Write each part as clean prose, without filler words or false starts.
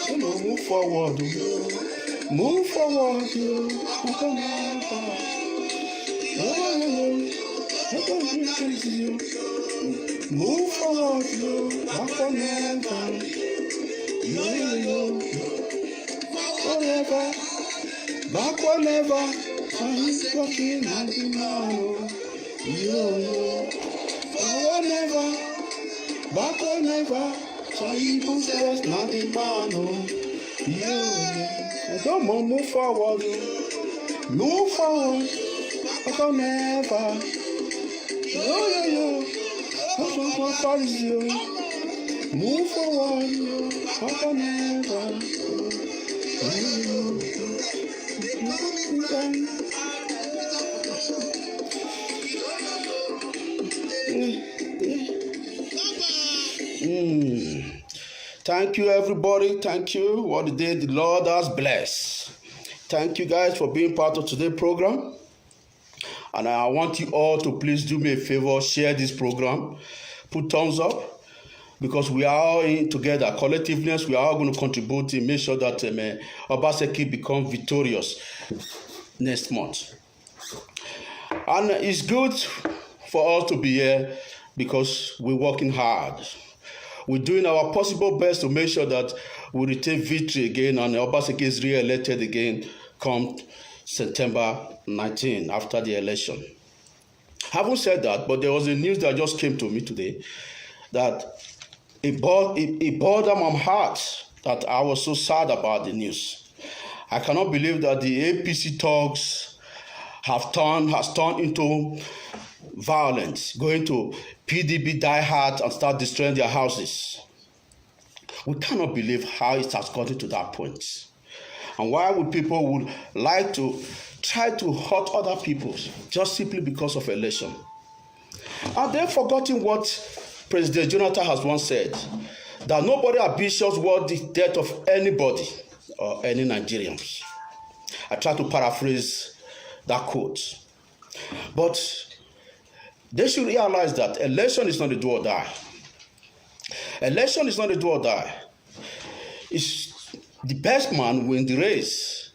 Come on, move forward. Move forward. Move forward. Forever. Backward never. I'm walking on the man. Forward never. Backward never. So even says nothing man. Come on, move forward. Move forward. Backward never. Move forward. Backward never. Thank you, everybody. Thank you. What the day the Lord has blessed. Thank you, guys, for being part of today's program. And I want you all to please do me a favor, share this program, put thumbs up, because we are all in together. Collectiveness, we are all going to contribute and make sure that Obaseki becomes victorious next month. And it's good for us to be here because we're working hard. We're doing our possible best to make sure that we retain victory again and Obaseki is re-elected again come September 19 after the election. Having said that, but there was a news that just came to me today that it bothered my heart that I was so sad about the news. I cannot believe that the APC thugs has turned into violence, going to PDB diehard and start destroying their houses. We cannot believe how it has gotten to that point. And why would people would like to try to hurt other people just simply because of election? And they've forgotten what President Jonathan has once said, that nobody ambitious worth the death of anybody or any Nigerians. I try to paraphrase that quote. But they should realize that election is not a do or die. Election is not a do or die. It's the best man win the race.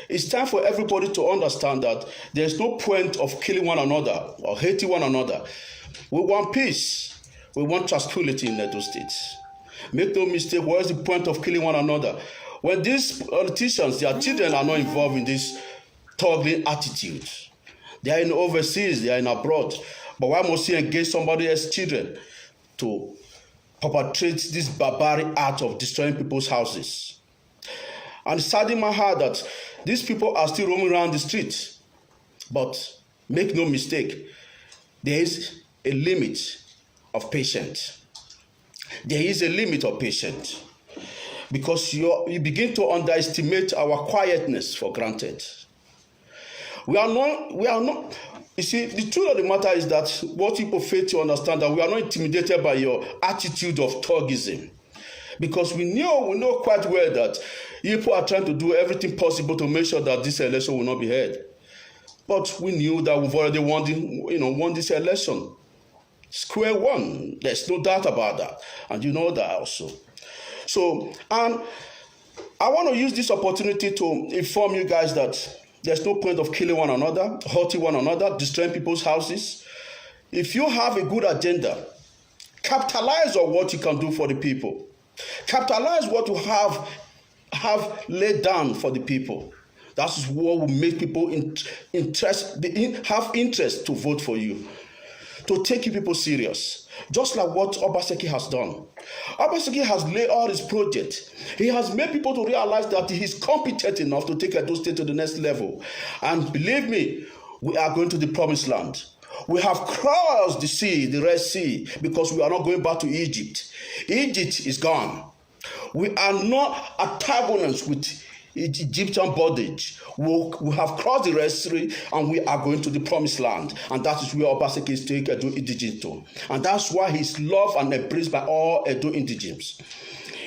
It's time for everybody to understand that there's no point of killing one another or hating one another. We want peace. We want tranquility in Edo State. Make no mistake, what is the point of killing one another? When these politicians, their children are not involved in this toggling attitude. They are in overseas, they are in abroad. But why must you engage somebody else's children to perpetrate this barbaric act of destroying people's houses? And it's saddening my heart that these people are still roaming around the streets. But make no mistake, there is a limit of patience. There is a limit of patience. Because you begin to underestimate our quietness for granted. We are not. You see, the truth of the matter is that what people fail to understand, that we are not intimidated by your attitude of thuggism. Because we know quite well that people are trying to do everything possible to make sure that this election will not be held. But we knew that we've already won this election. Square one. There's no doubt about that. And you know that also. So, and I want to use this opportunity to inform you guys that there's no point of killing one another, hurting one another, destroying people's houses. If you have a good agenda, capitalize on what you can do for the people. Capitalize what you have laid down for the people. That's what will make people have interest to vote for you, to take you people serious. Just like what Obaseki has done. Obaseki has laid all his projects. He has made people to realize that he is competent enough to take Edo State to the next level. And believe me, we are going to the promised land. We have crossed the sea, the Red Sea, because we are not going back to Egypt. Egypt is gone. We are not antagonists with Egyptian bondage. We have crossed the Red Sea and we are going to the promised land. And that is where Obaseki is taking Edo indigenes to. And that's why he's loved and embraced by all Edo indigenes.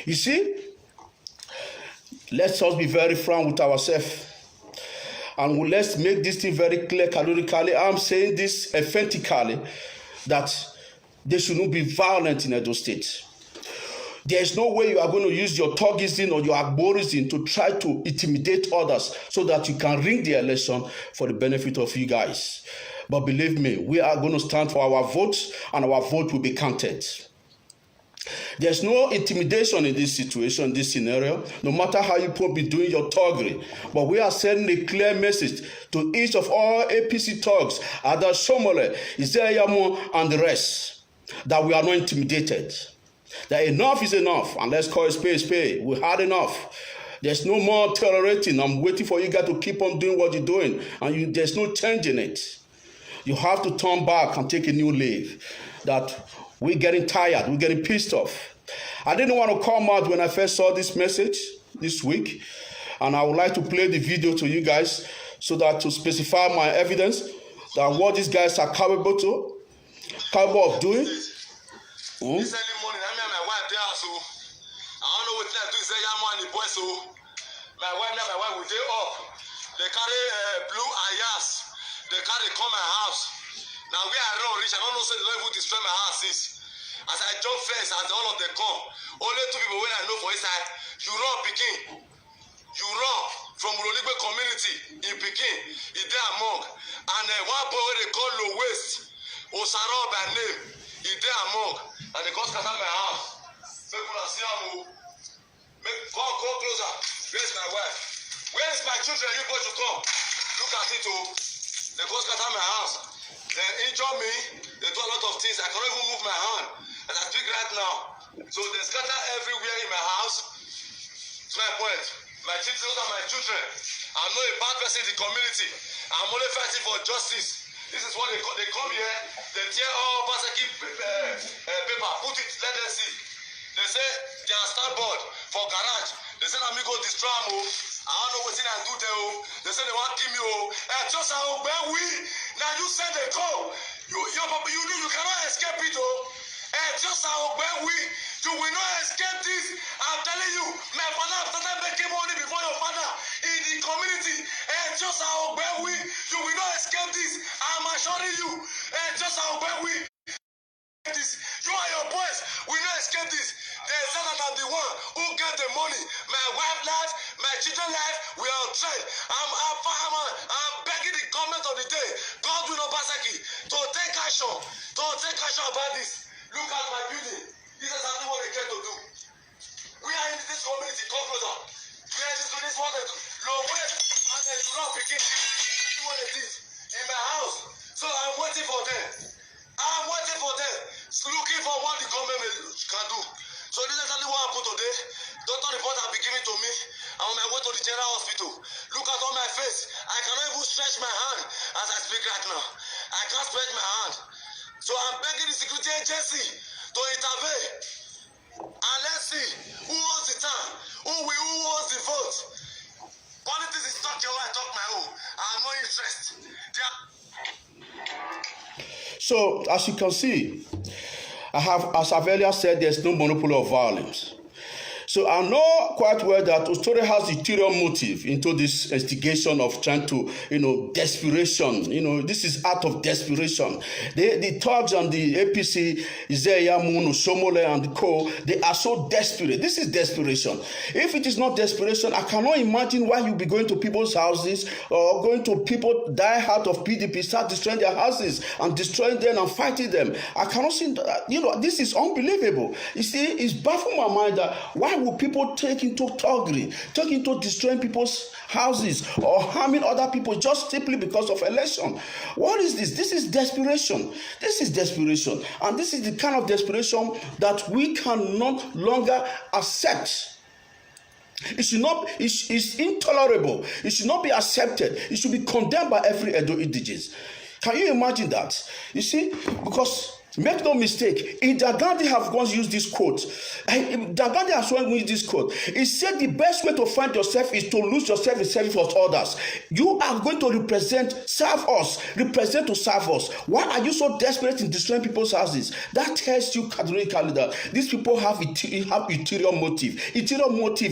You see, let's us be very frank with ourselves. And let's make this thing very clear categorically. I'm saying this emphatically, that there should not be violence in Edo State. There's no way you are going to use your Togism or your Ogboeism to try to intimidate others so that you can rig the election for the benefit of you guys. But believe me, we are going to stand for our votes, and our vote will be counted. There's no intimidation in this situation, this scenario, no matter how you could be doing your thuggery. But we are sending a clear message to each of all APC thugs, Ada Shomole, Isaiah, and the rest, that we are not intimidated. That enough is enough, and let's call it spade a spade. We had enough. There's no more tolerating. I'm waiting for you guys to keep on doing what you're doing, and there's no change in it. You have to turn back and take a new leave. That we're getting tired, we're getting pissed off. I didn't want to come out when I first saw this message this week, and I would like to play the video to you guys so that to specify my evidence that what these guys are capable of doing. This early morning, I mean, my wife there, so I don't know what I do. Say, I'm one the boy, so my wife will day up. They carry blue ayas. They carry come my house. Now we are not rich. I don't know, say the level destroy my house is. As I jump fence, as all of them come, only two people when I know for inside, you run Pikin. You run from Roligbe community in Pikin, in there among, and one boy they call low waste, Osaro by name, in there among, and they come scatter my house. Make una see am o. Make go closer. Where's my wife? Where's my children? You boys to come. Look at it o. They come scatter my house. They injure me. They do a lot of things. I cannot even move my hand. And I speak right now. So they scatter everywhere in my house. That's my point. My children are my children. I'm not a bad person in the community. I'm only fighting for justice. This is what they come here. They tear all Obaseki paper, put it, let them see. They say they are starboard for garage. They say I'm go destroy them. I don't know what I do there. They say they want to kill me. Just how where we now you send a call. You cannot escape it. Just how where we you will not escape this. I'm telling you, my father started making money before your father in the community. Just how where we you will not escape this. I'm assuring you. Just how where we this. You and your boys will not escape this. They say that I'm the one who get the money. My wife life, my children life, we are on track. I'm begging the government of the day, Godwin Obaseki, to take action about this. Look at my building. This is exactly what they came to do. We are in this community, come closer. We are in this one, low west, and then you know, picking. See what they did in my house. So I'm waiting for them. Looking for what the government can do. So this is exactly what happened today. Doctor report have been given to me. I'm on my way to the general hospital. Look at all my face. I cannot even stretch my hand as I speak right now. I can't stretch my hand. So I'm begging the security agency to intervene. And let's see who owns the town, who owns the vote. Politics is talk your way, I talk my own. I have no interest. So, as you can see, as I've earlier said, there's no monopoly of violence. So I know quite well that Ostore has ulterior motive into this instigation of trying to, desperation. This is out of desperation. The thugs and the APC, Isaiah, Muno, Shomole, and the co, they are so desperate. This is desperation. If it is not desperation, I cannot imagine why you be going to people's houses or going to people die out of PDP, start destroying their houses and destroying them and fighting them. I cannot see that. This is unbelievable. You see, it's baffling my mind that why would people take into thuggery, take into destroying people's houses or harming other people just simply because of election? What is this? This is desperation. This is desperation. And this is the kind of desperation that we can no longer accept. It's intolerable. It should not be accepted. It should be condemned by every Edo indigenous. Can you imagine that? You see, because make no mistake, Dagandi have once used this quote. Dagandi has once used this quote. He said the best way to find yourself is to lose yourself in service for others. You are going to represent to serve us. Why are you so desperate in destroying people's houses? That tells you categorically that these people have ulterior motive.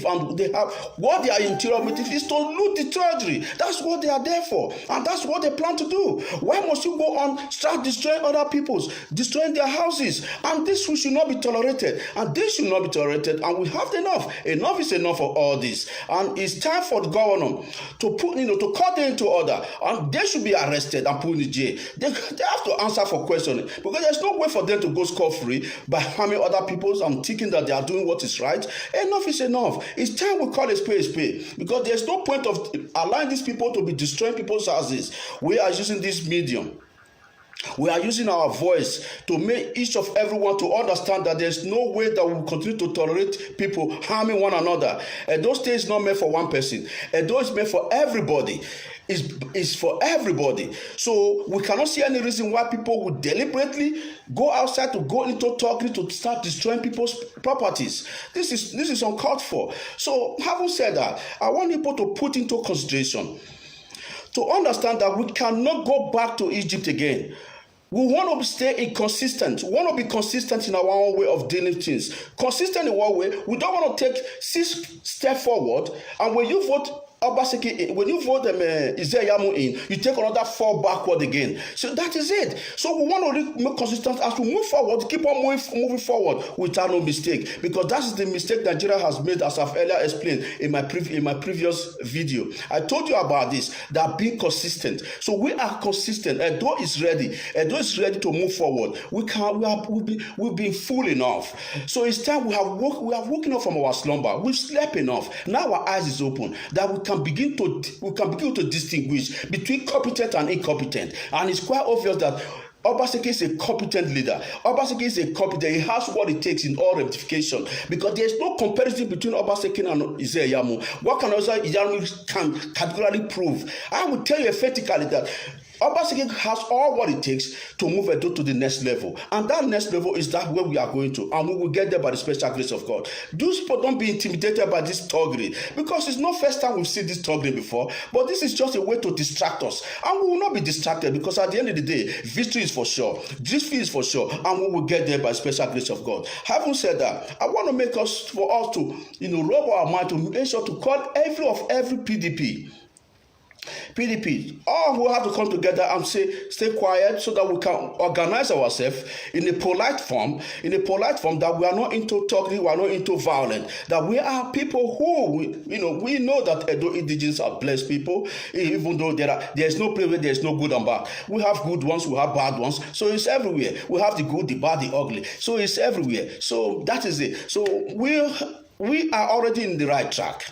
And they have what their interior motive is to loot the treasury. That's what they are there for, and that's what they plan to do. Why must you go on start destroying other people's? destroying their houses. And this should not be tolerated. And this should not be tolerated. And we have enough. Enough is enough of all this. And it's time for the governor to put, to call them into order. And they should be arrested and put in jail. They have to answer for questioning. Because there's no way for them to go scot-free by harming other people and thinking that they are doing what is right. Enough is enough. It's time we call a spade. Because there's no point of allowing these people to be destroying people's houses. We are using this medium. We are using our voice to make each of everyone to understand that there's no way that we will continue to tolerate people harming one another. And those things not meant for one person. And those meant for everybody. Is for everybody. So we cannot see any reason why people would deliberately go outside to go into talking to start destroying people's properties. This is uncalled for. So having said that, I want people to put into consideration to understand that we cannot go back to Egypt again. We want to stay inconsistent. We want to be consistent in our own way of dealing with things. Consistent in one way, we don't want to take 6 steps forward, and when you vote Obaseki, when you vote Izeyamu in, you take another 4 backward again. So that is it. So we want to make consistent as we move forward, keep on moving forward without no mistake. Because that is the mistake Nigeria has made, as I've earlier explained in my previous video. I told you about this, that being consistent. So we are consistent. Edo is ready. Edo is ready to move forward. We've been full enough. So it's time we have woken up from our slumber. We've slept enough. Now our eyes is open. That we can begin to distinguish between competent and incompetent. And it's quite obvious that Obaseki is a competent leader. Obaseki is a competent. He has what it takes in all ramifications. Because there is no comparison between Obaseki and Izeyamu. What can Izeyamu can categorically prove? I will tell you emphatically that Obaseki has all what it takes to move Edo to the next level. And that next level is that where we are going to. And we will get there by the special grace of God. Those people don't be intimidated by this thuggery. Because it's not first time we've seen this thuggery before. But this is just a way to distract us. And we will not be distracted, because at the end of the day, victory is for sure. Victory is for sure. And we will get there by the special grace of God. Having said that, I want to make for us to, rub our mind to make sure to call every PDP, all who have to come together and say, stay quiet, so that we can organize ourselves in a polite form, that we are not into talking, we are not into violence, that we are people who, we know that Edo indigenes are blessed people, even though there is no place where there is no good and bad. We have good ones, we have bad ones, so it's everywhere. We have the good, the bad, the ugly, so it's everywhere. So that is it. So we are already in the right track.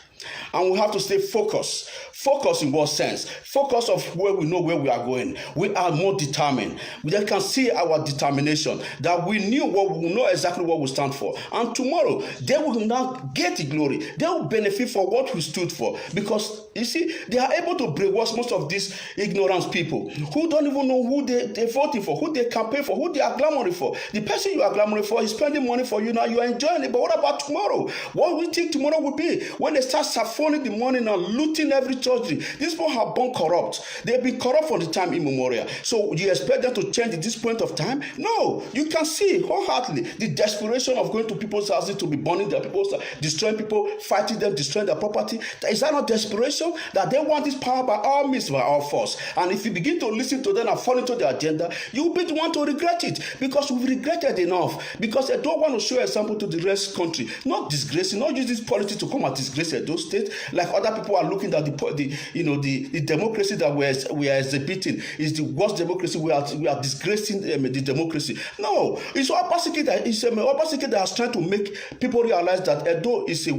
And we have to stay focused. Focus in what sense? Focus of where we know where we are going. We are more determined. We can see our determination, that we know exactly what we stand for. And tomorrow, they will now get the glory. They will benefit for what we stood for. Because, you see, they are able to brainwash most of these ignorant people who don't even know who they're voting for, who they campaign for, who they are clamoring for. The person you are clamoring for is spending money for you now. You are enjoying it. But what about tomorrow? What do we think tomorrow will be? When they start saphoning the money and looting every church. These people have been corrupt. They've been corrupt from the time immemorial. So you expect them to change at this point of time? No. You can see wholeheartedly the desperation of going to people's houses to be burning their people's, destroying people, fighting them, destroying their property. Is that not desperation? That they want this power by all means, by all force. And if you begin to listen to them and fall into their agenda, you will be the one to regret it. Because we've regretted enough. Because they don't want to show example to the rest country. Not disgracing, not use this politics to come and disgrace those states. Like other people are looking at the democracy that we are exhibiting is the worst democracy. We are disgracing the democracy. No, it's Obaseki that has tried to make people realize that Edo is a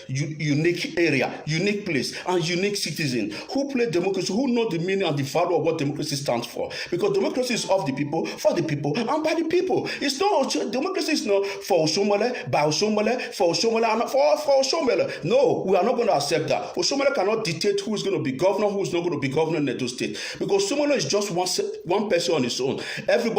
unique area, unique place, and unique citizen who play democracy, who know the meaning and the value of what democracy stands for. Because democracy is of the people, for the people, and by the people. It's not democracy is not for Oshomole, by Oshomole, for Oshomole, and for Oshomole. No, we are not going to accept that. Oshomole cannot dictate who is going to be governor, who is not going to be governor in Edo State. Because Oshomole is just one person on his own. Every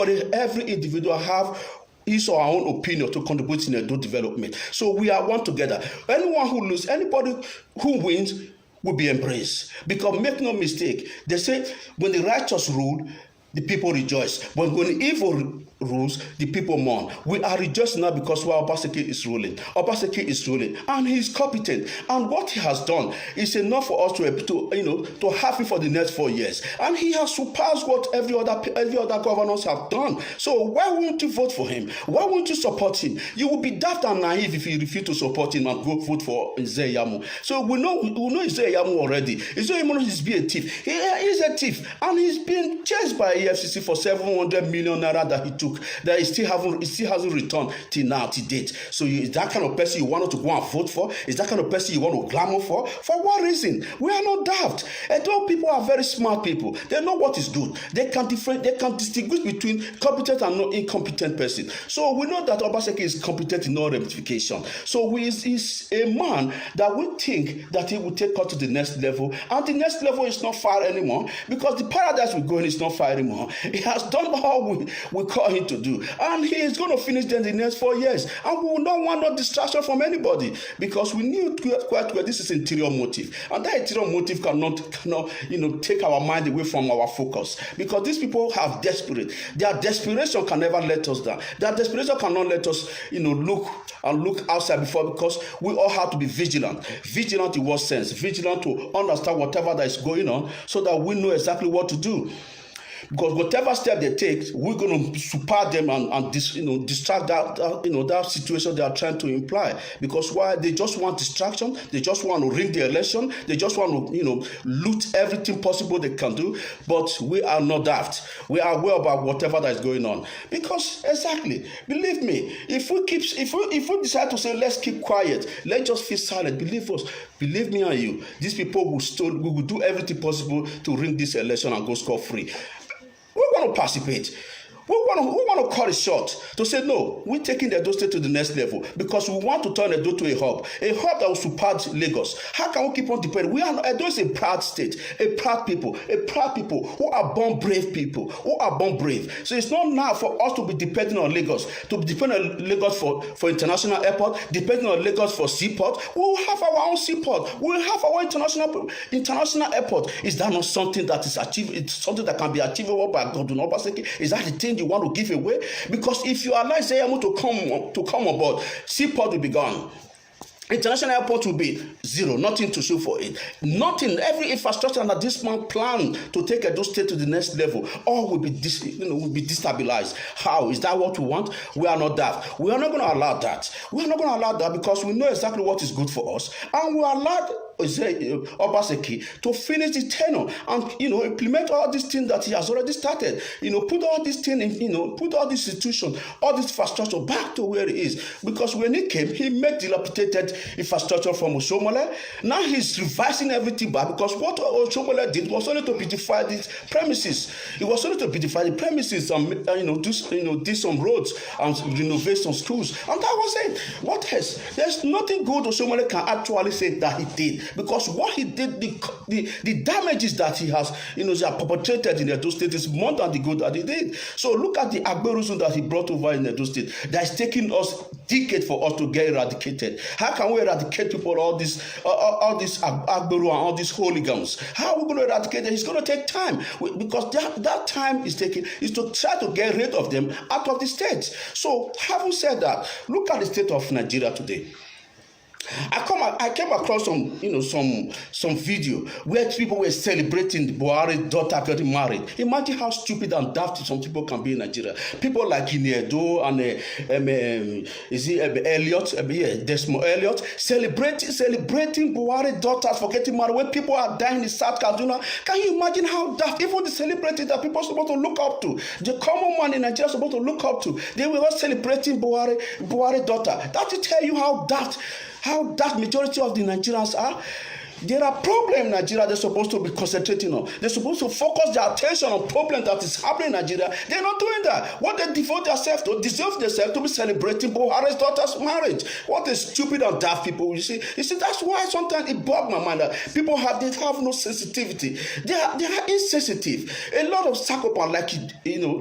individual have his or our own opinion to contribute in Edo development. So we are one together. Anyone who loses, anybody who wins will be embraced. Because make no mistake, they say when the righteous rule, the people rejoice. But when evil rules, the people mourn. We are rejoicing now because while Obaseki is ruling, and he is competent. And what he has done is enough for us to have him for the next 4 years. And he has surpassed what every other governors have done. So why won't you vote for him? Why won't you support him? You will be daft and naive if you refuse to support him and go vote for Izeyamu. So we know Izeyamu already. Izeyamu is being a thief. He is a thief, and he's being chased by EFCC for 700 million naira that he took. That he still hasn't returned till date. So is that kind of person you want to go and vote for? Is that kind of person you want to glamour for? For what reason? We are not daft. Although people are very smart people, they know what is good. They can distinguish between competent and non incompetent person. So we know that Obaseki is competent in all ramification. So he is a man that we think that he will take us to the next level, and the next level is not far anymore, because the paradise we're going is not far anymore. He has done all we call him to do, and he is going to finish them the next 4 years, and we will not want no distraction from anybody, because we knew quite well this is interior motive, and that interior motive cannot take our mind away from our focus, because these people have desperate. Their desperation can never let us down. Their desperation cannot let us look outside before, because we all have to be vigilant in what sense? Vigilant to understand whatever that is going on, so that we know exactly what to do. Because whatever step they take, we're going to support them and distract that situation they are trying to imply. Because why? They just want distraction. They just want to rig the election. They just want to loot everything possible they can do. But we are not daft. We are aware about whatever that is going on. Because exactly, believe me, if we decide to say let's keep quiet, let's just feel silent, believe me and you, these people will do everything possible to rig this election and go scot-free. We want to participate. We want to cut it short to say no. We're taking the Edo State to the next level, because we want to turn Edo to a hub that will surpass Lagos. How can we keep on depending? Edo is a proud state, a proud people who are born brave people, So it's not now for us to be depending on Lagos, for international airport, depending on Lagos for seaport. We will have our own seaport. We will have our international airport. Is that not something that is achievable? It's something that can be achievable by Godwin Obaseki? Is that the thing you want to give away? Because if you allow Zeyamu to come on board, seaport will be gone. International airport will be zero, nothing to show for it. Nothing, every infrastructure that this man planned to take Edo State to the next level, all will be destabilized. How? Is that what we want? We are not that. We are not going to allow that. We are not going to allow that, because we know exactly what is good for us, and we allow Obaseki to finish the tenure and implement all these things that he has already started. Put all these things in, put all this institution, all this infrastructure back to where it is. Because when he came, he made dilapidated infrastructure from Oshomole. Now he's revising everything back, because what Oshomole did was only to beautify these premises. It was only to beautify the premises and do some roads and renovate some schools, and that was it. What else? There's nothing good Oshomole can actually say that he did. Because what he did, the damages that he has, perpetrated in Edo State is more than the good that he did. So look at the Agberu that he brought over in Edo State. That is taking us decades for us to get eradicated. How can we eradicate people, all this Agberu and all these hooligans? How are we going to eradicate them? It's going to take time, because that time is to try to get rid of them out of the state. So having said that, look at the state of Nigeria today. I came across some video where people were celebrating Buhari's daughter getting married. Imagine how stupid and daft some people can be in Nigeria. People like Inedo and Desmond Elliott celebrating Buhari's daughters for getting married when people are dying in South Kaduna. Can you imagine how daft? Even the celebrities that people are supposed to look up to, the common man in Nigeria is supposed to look up to, they were all celebrating Buhari's daughter. That will tell you how that majority of the Nigerians are. There are problems in Nigeria they're supposed to be concentrating on. They're supposed to focus their attention on problems that is happening in Nigeria. They're not doing that. What they deserve themselves to be celebrating Buhari's daughter's marriage. What a stupid and daft people. You see, that's why sometimes it bogs my mind that people have no sensitivity. They are insensitive. A lot of psychopaths,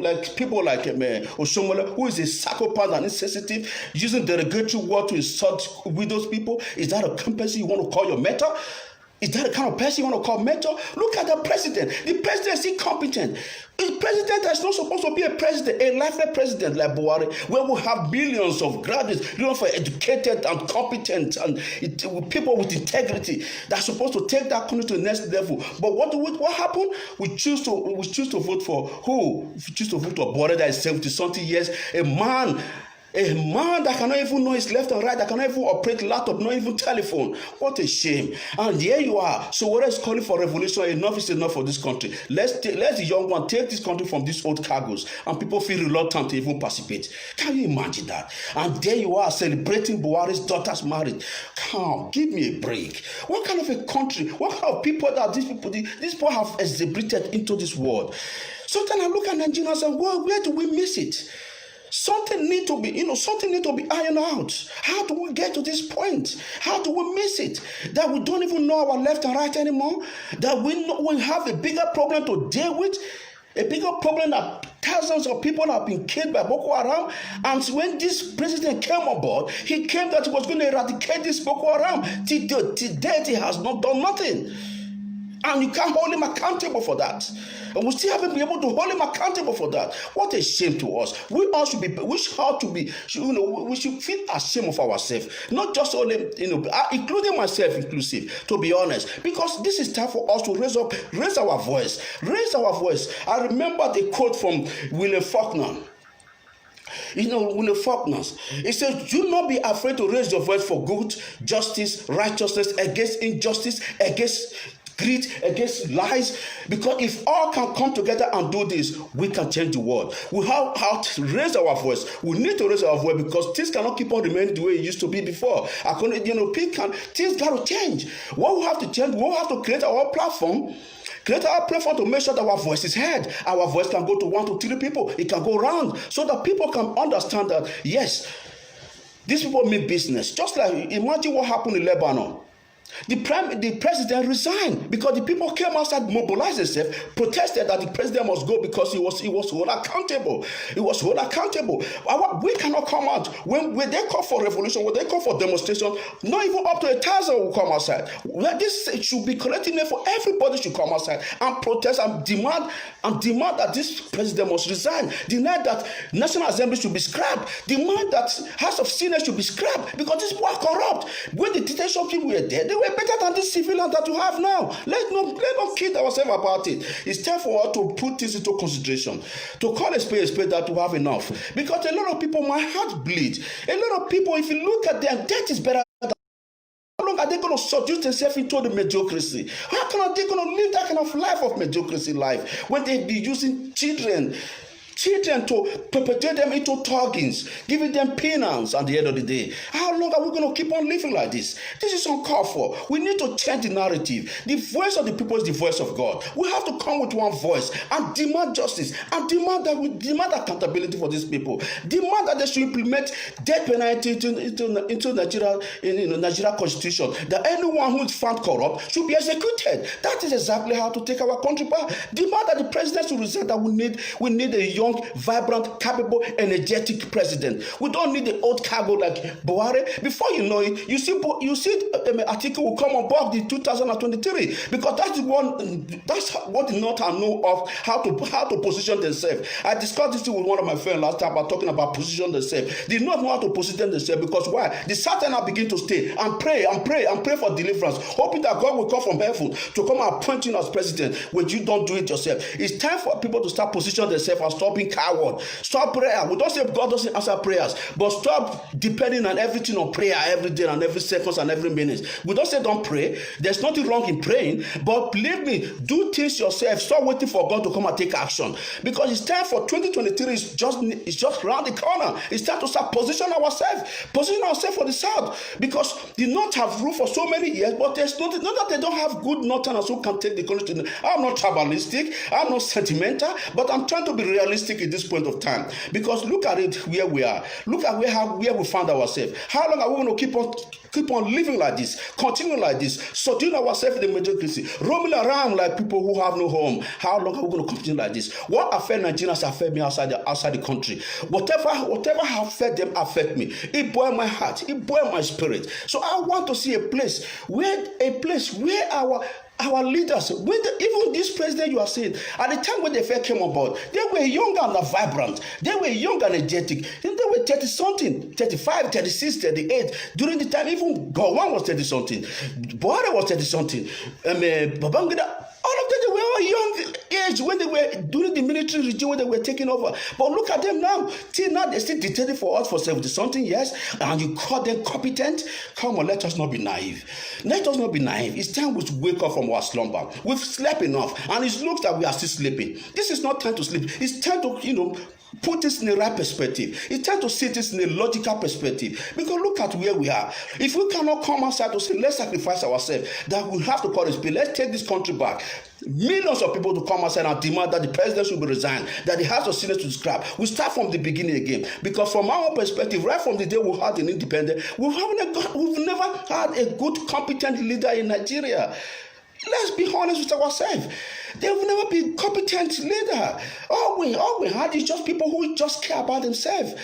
like people like Oshomole, who is a psychopath and insensitive, using derogatory word to insult widows people. Is that a company you want to call your mentor? Is that the kind of person you want to call mentor? Look at the president. The president is incompetent. The president is not supposed to be a president, a lifeless president like Buhari, where we have millions of graduates, for educated and competent and people with integrity that's supposed to take that country to the next level. But what happened? We choose to vote for who? We choose to vote for Buhari that is 70-something years, a man that cannot even know his left and right, that cannot even operate laptop, not even telephone. What a shame. And here you are. So what is calling for revolution? Enough is enough for this country. Let the young one take this country from these old cargoes, and people feel reluctant to even participate. Can you imagine that? And there you are celebrating Buhari's daughter's marriage. Come, give me a break. What kind of a country, what kind of people that these people have exhibited into this world? Sometimes I look at Nigeria and say, well, where do we miss it? Something need to be ironed out. How do we get to this point? How do we miss it? That we don't even know our left and right anymore? That we have a bigger problem to deal with? A bigger problem that thousands of people have been killed by Boko Haram. And when this president came on board, he came that he was going to eradicate this Boko Haram. Till date, he has not done nothing. And you can't hold him accountable for that. And we still haven't been able to hold him accountable for that. What a shame to us. We should feel ashamed of ourselves. Not just only, including myself inclusive, to be honest. Because this is time for us to raise our voice. Raise our voice. I remember the quote from William Faulkner. William Faulkner, he says, do not be afraid to raise your voice for good, justice, righteousness, against injustice, against greed, against lies, because if all can come together and do this, we can change the world. We have to raise our voice. We need to raise our voice because things cannot keep on remaining the way it used to be before. Things got to change. What we have to change, we have to create our platform. Create our platform to make sure that our voice is heard. Our voice can go to 1 to 3 people. It can go around so that people can understand that, yes, these people mean business. Just like, imagine what happened in Lebanon. The president resigned because the people came outside, mobilized themselves, protested that the president must go because he was held accountable. He was held accountable. We cannot come out. When they call for revolution, when they call for demonstration, not even up to 1,000 will come outside. This should be collective for everybody should come outside and protest and demand that this president must resign. Demand that National Assembly should be scrapped. Demand that House of Senate should be scrapped because these people are corrupt. When the detention people were there, they were better than this civilians that you have now. Let's not kid ourselves about it. It's time for us to put this into consideration. To call a spade that we have enough. Because a lot of people, my heart bleeds. A lot of people, if you look at them, death is better than. How long are they going to seduce themselves into the mediocrity? How are they going to live that kind of life of mediocrity life when they be using children to perpetuate them into thuggings, giving them penance at the end of the day? How long are we going to keep on living like this? This is uncalled for. We need to change the narrative. The voice of the people is the voice of God. We have to come with one voice and demand justice and demand accountability for these people. Demand that they should implement death penalty into Nigeria constitution. That anyone who is found corrupt should be executed. That is exactly how to take our country back. Demand that the president should resign. That we need a young, vibrant, capable, energetic president. We don't need the old cargo like Buhari. Before you know it, you see article will come on board the 2023 because that's what the North know of how to position themselves. I discussed this with one of my friends last time about talking about position themselves. They don't know how to position themselves because why? The Satan now begin to stay and pray for deliverance, hoping that God will come from heaven to come and appoint you as president when you don't do it yourself. It's time for people to start positioning themselves and stop being coward. Stop prayer. We don't say God doesn't answer prayers, but stop depending on everything on prayer every day and every second and every minute. We don't say don't pray. There's nothing wrong in praying, but believe me, do things yourself. Stop waiting for God to come and take action because it's time for 2023. It's just around the corner. It's time to start positioning ourselves for the South because the North have ruled for so many years, but there's not that they don't have good Northerners who can take the country. I'm not tribalistic. I'm not sentimental, but I'm trying to be realistic realistic at this point of time, because look at it where we are. Look at where we found ourselves. How long are we going to keep on living like this, continuing like this, subduing ourselves in the mediocrity, roaming around like people who have no home? How long are we going to continue like this? What affect Nigerians affect me outside the country. Whatever affect them affect me. It boils my heart. It boils my spirit. So I want to see a place where our leaders, even this president you are saying, at the time when they first came on board, they were young and vibrant. They were young and energetic. They were 30-something, 35, 36, 38. During the time, even Godwin was 30-something. Buhari was 30-something. Babangida, all of them, they were all young age when they were during the military regime, when they were taking over. But look at them now. Till now, they're still dictating for us for 70-something years, and you call them competent? Come on, let us not be naive. Let us not be naive. It's time we wake up from our slumber. We've slept enough, and it looks like we are still sleeping. This is not time to sleep. It's time to, put this in the right perspective. It's time to see this in a logical perspective. Because look at where we are. If we cannot come outside to say, let's sacrifice ourselves, that we have to call it speed. Let's take this country back. Millions of people to come outside and demand that the president should be resigned, that the House of Senate should scrap. We start from the beginning again. Because from our perspective, right from the day we had an independent, we've never had a good, competent leader in Nigeria. Let's be honest with ourselves. There will never be a competent leader. All we had is just people who just care about themselves.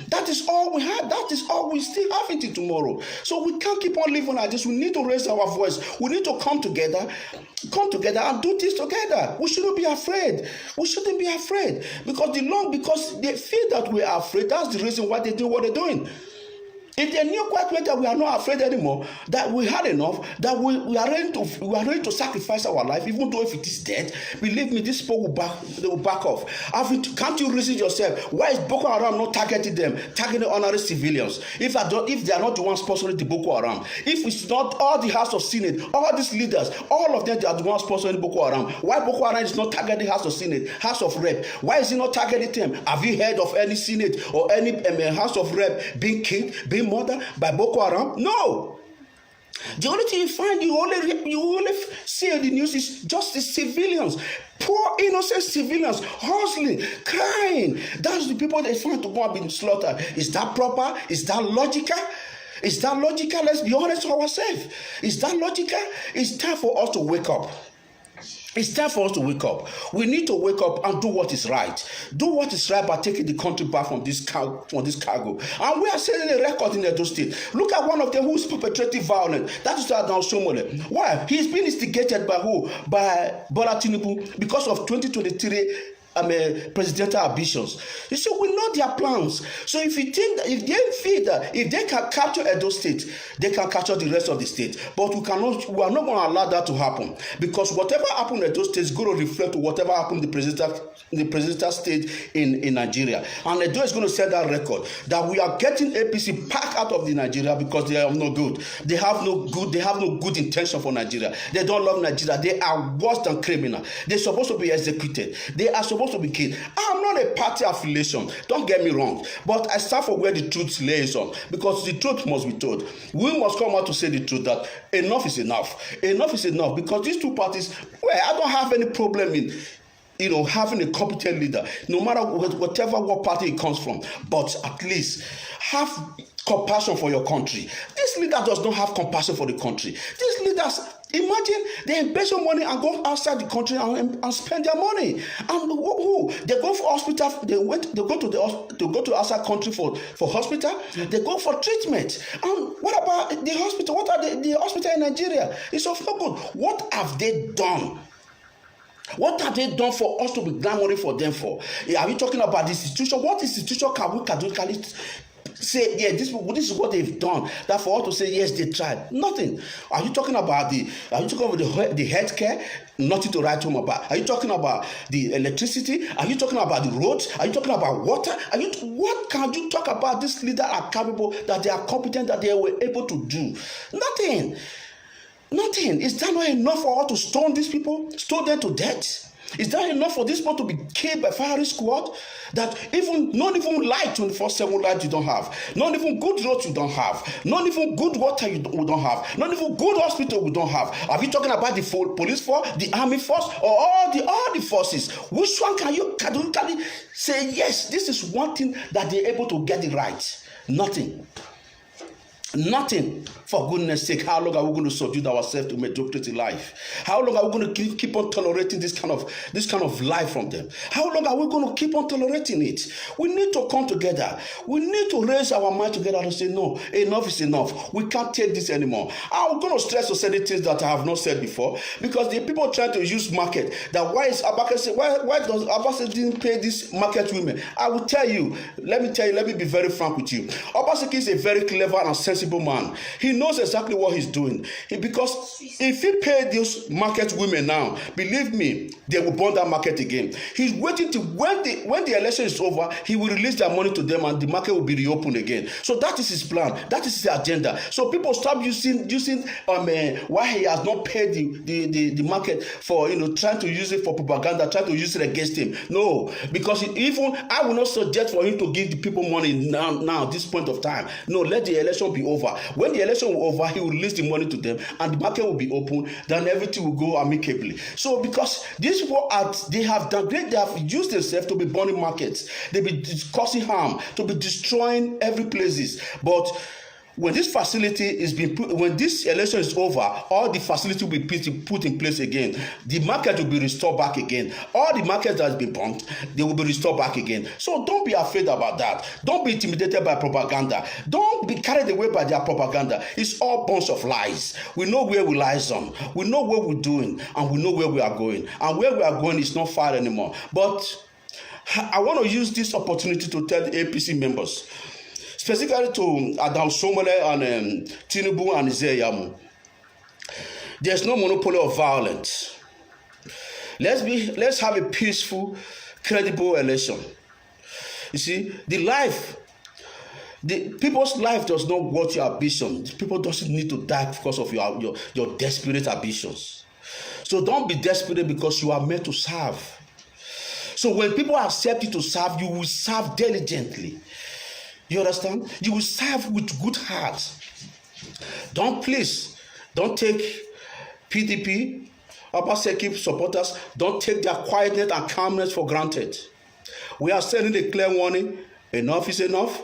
That is all we had. That is all we still have until tomorrow. So we can't keep on living like this. We need to raise our voice. We need to come together and do this together. We shouldn't be afraid. Because they feel that we are afraid. That's the reason why they do what they're doing. If they knew quite well that we are not afraid anymore, that we had enough, that we are ready to sacrifice our life, even though if it is dead, believe me, these people will back off. Can't you reason yourself? Why is Boko Haram not targeting honorary civilians? If they are not the ones sponsoring the Boko Haram, if it's not all the House of Senate, all these leaders, all of them, they are the ones sponsoring Boko Haram. Why Boko Haram is not targeting House of Senate, House of Rep? Why is he not targeting them? Have you heard of any Senate or any House of Rep being killed, being murdered by Boko Haram? No. The only thing you find, you only see in the news is just the civilians, poor innocent civilians hustling, crying. That's the people they find to go and be slaughtered. Is that proper? Is that logical? Let's be honest with ourselves. Is that logical? It's time for us to wake up. We need to wake up and do what is right. Do what is right by taking the country back from this cargo. And we are setting a record in Edo State. Look at one of them who is perpetrating violence. That is Odion Ogboe. Why? He's been instigated by who? By Bola Tinubu because of 2023 presidential ambitions. You see, we know their plans. So if you think that if they feel that if they can capture Edo State, they can capture the rest of the state. But we are not going to allow that to happen, because whatever happened in Edo State is going to reflect to whatever happened in the presidential state in Nigeria. And Edo is going to set that record that we are getting APC back out of the Nigeria because they are no good. They have no good intention for Nigeria. They don't love Nigeria. They are worse than criminal. They're supposed to be executed. They are supposed to be killed. I'm not a party affiliation, don't get me wrong, but I stand for where the truth lays on, because the truth must be told. We must come out to say the truth, that enough is enough, because these two parties, I don't have any problem in having a competent leader, no matter what party it comes from, but at least have compassion for your country. This leader does not have compassion for the country. These leaders, imagine they invest your money and go outside the country and spend their money. And who? They go for hospital. They go to outside country for hospital. They go for treatment. And what about the hospital? What are the hospital in Nigeria? It's of no good. What have they done? What have they done for us to be clamoring for them for? Are we talking about the institution? What institution can we categorically say, yeah, this is what they've done? That for us to say, yes, they tried. Nothing. Are you talking about the healthcare? Nothing to write home about. Are you talking about the electricity? Are you talking about the roads? Are you talking about water? What can you talk about? These leaders are capable, that they are competent, that they were able to do? Nothing. Is that not enough for us to stone these people? Stone them to death? Is that enough for this people to be killed by firing squad? That not even light 24/7 light you don't have, not even good roads you don't have, not even good water we don't have, not even good hospital we don't have. Are we talking about the police force, the army force, or all the forces? Which one can you say yes? This is one thing that they're able to get it right. Nothing. For goodness sake, how long are we going to subdue ourselves to mediocrity life? How long are we going to keep on tolerating this kind of life from them? How long are we going to keep on tolerating it? We need to come together. We need to raise our mind together and say, no, enough is enough. We can't take this anymore. I'm going to stress to say the things that I have not said before, because the people trying to use market. That why does Obaseki didn't pay these market women? I will tell you. Let me be very frank with you. Obaseki is a very clever and sensible man. He knows exactly what he's doing. Because if he paid those market women now, believe me, they will burn that market again. He's waiting to when the election is over, he will release their money to them and the market will be reopened again. So that is his plan. That is his agenda. So people stop using why he has not paid the market for trying to use it for propaganda, trying to use it against him. No, because I will not suggest for him to give the people money now this point of time. No, let the election be over. When the election will over, he will release the money to them and the market will be open, then everything will go amicably. So because these people they have used themselves to be burning markets, they be causing harm, to be destroying every places. But when this facility is being put, when this election is over, all the facility will be put in place again. The market will be restored back again. All the markets that has been pumped, they will be restored back again. So don't be afraid about that. Don't be intimidated by propaganda. Don't be carried away by their propaganda. It's all bunch of lies. We know where we lies on. We know what we're doing, and we know where we are going. And where we are going is not far anymore. But I want to use this opportunity to tell the APC members, specifically to Adam Somole and Tinubu and Zeyamu, there's no monopoly of violence. Let's have a peaceful, credible election. You see, the people's life does not worth your ambition. People doesn't need to die because of your desperate ambitions. So don't be desperate, because you are meant to serve. So when people accept you to serve, you will serve diligently. You understand? You will serve with good heart. Don't take PDP, Obaseki supporters, don't take their quietness and calmness for granted. We are sending a clear warning. Enough is enough.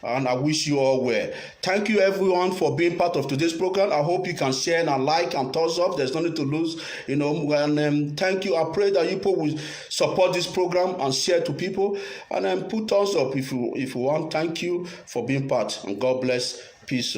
And I wish you all well. Thank you everyone for being part of today's program. I hope you can share and like and thumbs up. There's no need to lose, And thank you. I pray that you people will support this program and share to people. And put thumbs up if you want. Thank you for being part. And God bless. Peace.